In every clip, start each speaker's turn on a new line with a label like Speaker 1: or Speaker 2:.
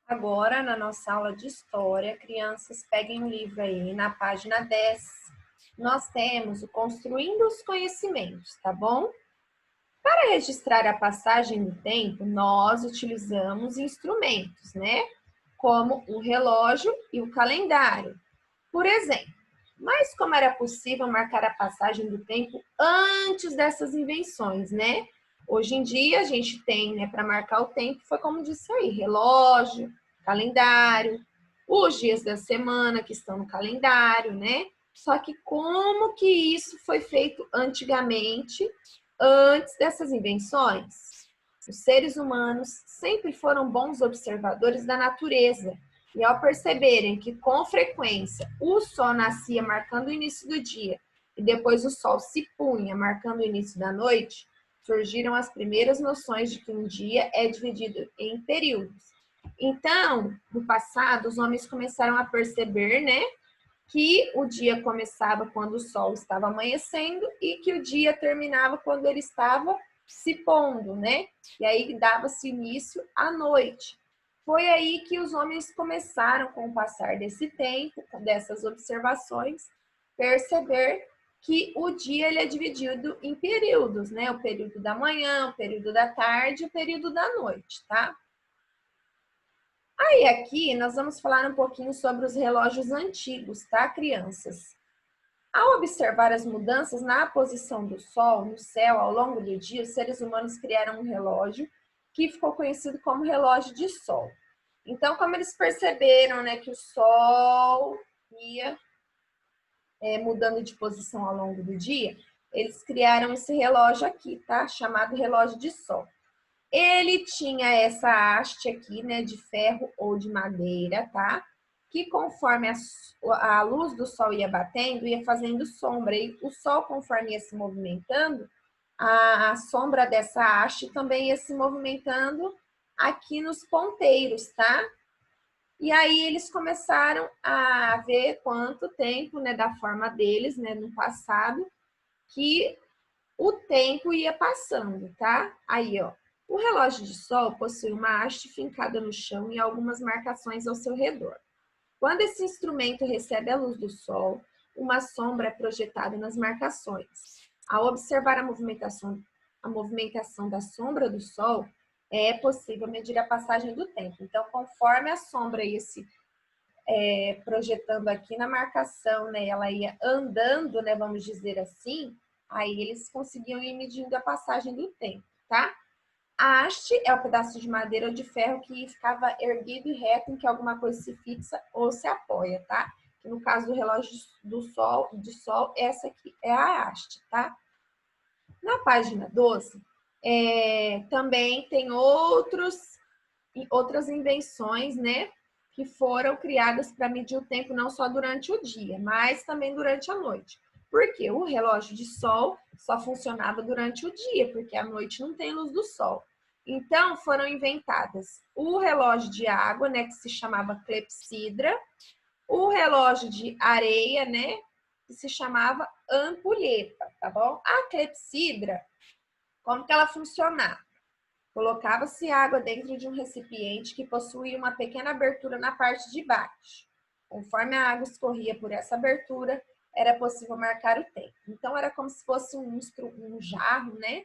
Speaker 1: Agora, na nossa aula de história, crianças, peguem o livro aí, na página 10, nós temos o Construindo os Conhecimentos, tá bom? Para registrar a passagem do tempo, nós utilizamos instrumentos, né? Como o relógio e o calendário, por exemplo. Mas como era possível marcar a passagem do tempo antes dessas invenções, né? Hoje em dia a gente tem, né, para marcar o tempo, foi como disse aí, relógio, calendário, os dias da semana que estão no calendário, né? Só que como que isso foi feito antigamente, antes dessas invenções? Os seres humanos sempre foram bons observadores da natureza e ao perceberem que com frequência o sol nascia marcando o início do dia e depois o sol se punha marcando o início da noite, surgiram as primeiras noções de que um dia é dividido em períodos. Então, no passado, os homens começaram a perceber, né, que o dia começava quando o sol estava amanhecendo e que o dia terminava quando ele estava se pondo, né? E aí dava-se início à noite. Foi aí que os homens começaram, com o passar desse tempo, dessas observações, perceber que o dia ele é dividido em períodos, né? O período da manhã, o período da tarde e o período da noite, tá? Aí aqui nós vamos falar um pouquinho sobre os relógios antigos, tá, crianças? Ao observar as mudanças na posição do Sol no céu ao longo do dia, os seres humanos criaram um relógio que ficou conhecido como relógio de Sol. Então, como eles perceberam, né, que o Sol ia mudando de posição ao longo do dia, eles criaram esse relógio aqui, tá? Chamado relógio de Sol. Ele tinha essa haste aqui, né, de ferro ou de madeira, tá? Que conforme a luz do sol ia batendo, ia fazendo sombra. E o sol, conforme ia se movimentando, a sombra dessa haste também ia se movimentando aqui nos ponteiros, tá? E aí eles começaram a ver quanto tempo, né, da forma deles, né, no passado, que o tempo ia passando, tá? Aí, ó. O relógio de sol possui uma haste fincada no chão e algumas marcações ao seu redor. Quando esse instrumento recebe a luz do sol, uma sombra é projetada nas marcações. Ao observar a movimentação da sombra do sol, é possível medir a passagem do tempo. Então, conforme a sombra ia se projetando aqui na marcação, né, ela ia andando, né, vamos dizer assim, aí eles conseguiam ir medindo a passagem do tempo, tá? A haste é o pedaço de madeira ou de ferro que ficava erguido e reto em que alguma coisa se fixa ou se apoia, tá? Que no caso do relógio de sol, essa aqui é a haste, tá? Na página 12, também tem outras invenções, né? Que foram criadas para medir o tempo não só durante o dia, mas também durante a noite. Porque o relógio de sol só funcionava durante o dia, porque à noite não tem luz do sol. Então, foram inventadas o relógio de água, né, que se chamava clepsidra, o relógio de areia, né, que se chamava ampulheta, tá bom? A clepsidra, como que ela funcionava? Colocava-se água dentro de um recipiente que possuía uma pequena abertura na parte de baixo. Conforme a água escorria por essa abertura, era possível marcar o tempo. Então, era como se fosse um jarro, né?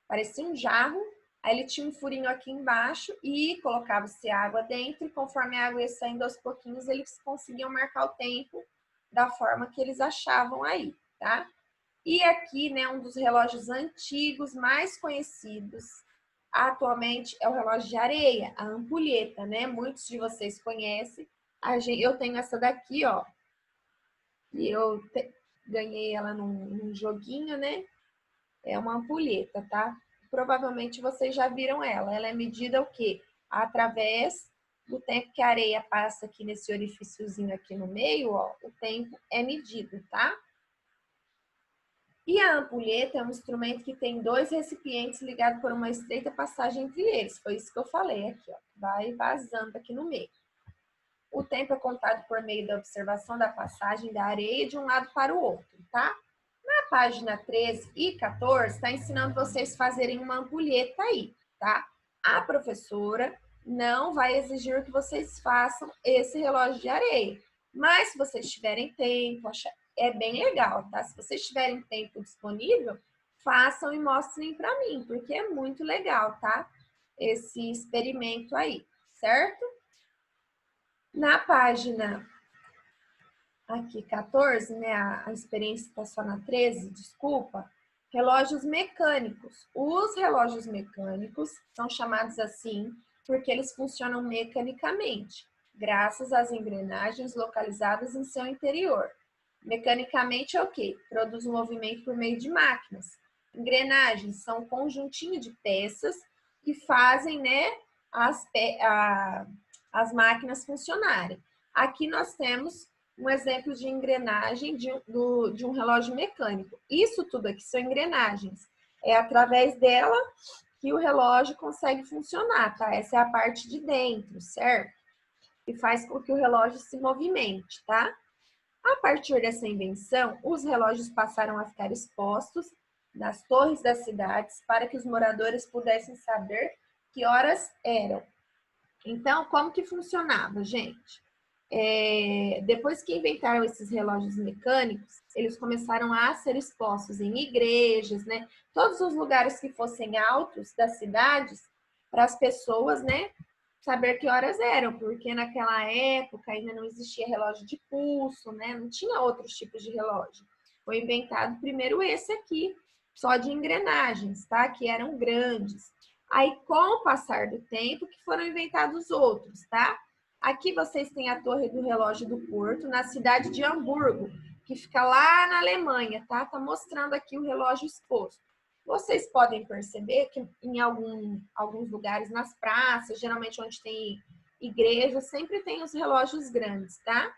Speaker 1: Parecia um jarro, aí ele tinha um furinho aqui embaixo e colocava-se água dentro, e conforme a água ia saindo aos pouquinhos, eles conseguiam marcar o tempo da forma que eles achavam aí, tá? E aqui, né, um dos relógios antigos mais conhecidos atualmente é o relógio de areia, a ampulheta, né? Muitos de vocês conhecem. Eu tenho essa daqui, ó. E ganhei ela num joguinho, né? É uma ampulheta, tá? Provavelmente vocês já viram ela. Ela é medida o quê? Através do tempo que a areia passa aqui nesse orifíciozinho aqui no meio, ó, o tempo é medido, tá? E a ampulheta é um instrumento que tem dois recipientes ligados por uma estreita passagem entre eles. Foi isso que eu falei aqui, ó. Vai vazando aqui no meio. O tempo é contado por meio da observação da passagem da areia de um lado para o outro, tá? Na página 13 e 14, está ensinando vocês a fazerem uma ampulheta aí, tá? A professora não vai exigir que vocês façam esse relógio de areia. Mas se vocês tiverem tempo, é bem legal, tá? Se vocês tiverem tempo disponível, façam e mostrem para mim, porque é muito legal, tá? Esse experimento aí, certo? Na página aqui 14, né? A experiência está só na 13, desculpa. Relógios mecânicos. Os relógios mecânicos são chamados assim porque eles funcionam mecanicamente, graças às engrenagens localizadas em seu interior. Mecanicamente é o quê? Produz um movimento por meio de máquinas. Engrenagens são um conjuntinho de peças que fazem, né, as máquinas funcionarem. Aqui nós temos um exemplo de engrenagem de um relógio mecânico. Isso tudo aqui são engrenagens. É através dela que o relógio consegue funcionar, tá? Essa é a parte de dentro, certo? E faz com que o relógio se movimente, tá? A partir dessa invenção, os relógios passaram a ficar expostos nas torres das cidades para que os moradores pudessem saber que horas eram. Então, como que funcionava, gente? Depois que inventaram esses relógios mecânicos, eles começaram a ser expostos em igrejas, né? Todos os lugares que fossem altos das cidades, para as pessoas, né? Saber que horas eram, porque naquela época ainda não existia relógio de pulso, né? Não tinha outros tipos de relógio. Foi inventado primeiro esse aqui, só de engrenagens, tá? Que eram grandes. Aí, com o passar do tempo, que foram inventados outros, tá? Aqui vocês têm a Torre do Relógio do Porto, na cidade de Hamburgo, que fica lá na Alemanha, tá? Tá mostrando aqui o relógio exposto. Vocês podem perceber que em alguns lugares, nas praças, geralmente onde tem igreja, sempre tem os relógios grandes, tá?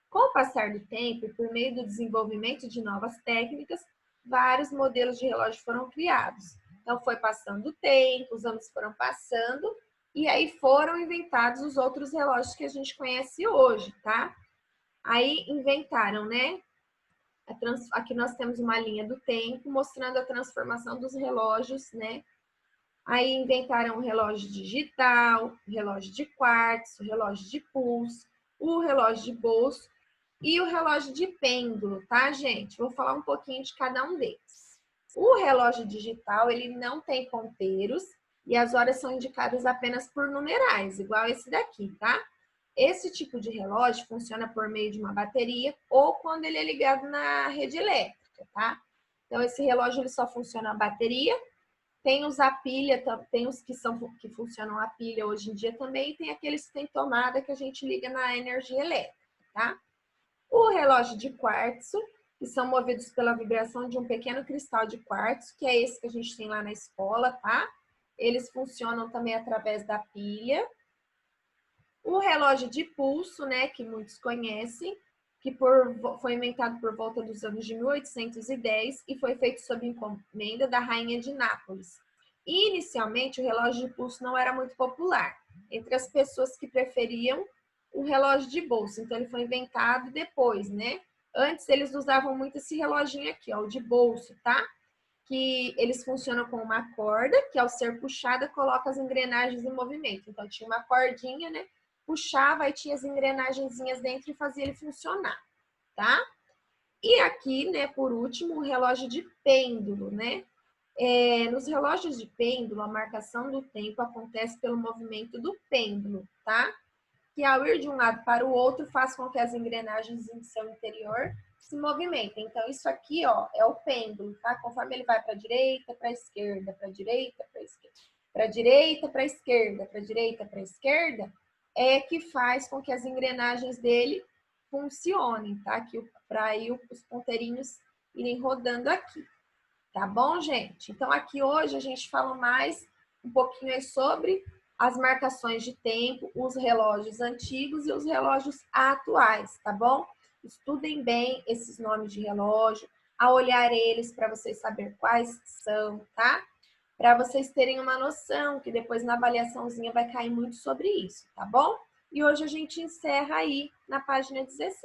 Speaker 1: Com o passar do tempo e por meio do desenvolvimento de novas técnicas, vários modelos de relógio foram criados. Então, foi passando o tempo, os anos foram passando, e aí foram inventados os outros relógios que a gente conhece hoje, tá? Aí inventaram, né? Aqui nós temos uma linha do tempo mostrando a transformação dos relógios, né? Aí inventaram o relógio digital, o relógio de quartzo, o relógio de pulso, o relógio de bolso e o relógio de pêndulo, tá, gente? Vou falar um pouquinho de cada um deles. O relógio digital, ele não tem ponteiros e as horas são indicadas apenas por numerais, igual esse daqui, tá? Esse tipo de relógio funciona por meio de uma bateria ou quando ele é ligado na rede elétrica, tá? Então, esse relógio ele só funciona a bateria. Tem os a pilha, tem os que funcionam a pilha hoje em dia também, e tem aqueles que tem tomada que a gente liga na energia elétrica, tá? O relógio de quartzo, que são movidos pela vibração de um pequeno cristal de quartzo, que é esse que a gente tem lá na escola, tá? Eles funcionam também através da pilha. O relógio de pulso, né, que muitos conhecem, que foi inventado por volta dos anos de 1810 e foi feito sob encomenda da rainha de Nápoles. Inicialmente, o relógio de pulso não era muito popular entre as pessoas que preferiam o relógio de bolso. Então, ele foi inventado depois, né? Antes, eles usavam muito esse reloginho aqui, ó, o de bolso, tá? Que eles funcionam com uma corda, que ao ser puxada, coloca as engrenagens em movimento. Então, tinha uma cordinha, né? Puxava, e tinha as engrenagenzinhas dentro e fazia ele funcionar, tá? E aqui, né, por último, o relógio de pêndulo, né? Nos relógios de pêndulo, a marcação do tempo acontece pelo movimento do pêndulo, tá? Que ao ir de um lado para o outro faz com que as engrenagens em seu interior se movimentem. Então, isso aqui, ó, é o pêndulo, tá? Conforme ele vai para a direita, para a esquerda, para a direita, para a esquerda, para a direita, para a esquerda, para a direita, para a esquerda, é que faz com que as engrenagens dele funcionem, tá? Para aí os ponteirinhos irem rodando aqui. Tá bom, gente? Então, aqui hoje a gente fala mais um pouquinho aí sobre as marcações de tempo, os relógios antigos e os relógios atuais, tá bom? Estudem bem esses nomes de relógio, a olhar eles para vocês saberem quais são, tá? Para vocês terem uma noção, que depois na avaliaçãozinha vai cair muito sobre isso, tá bom? E hoje a gente encerra aí na página 17.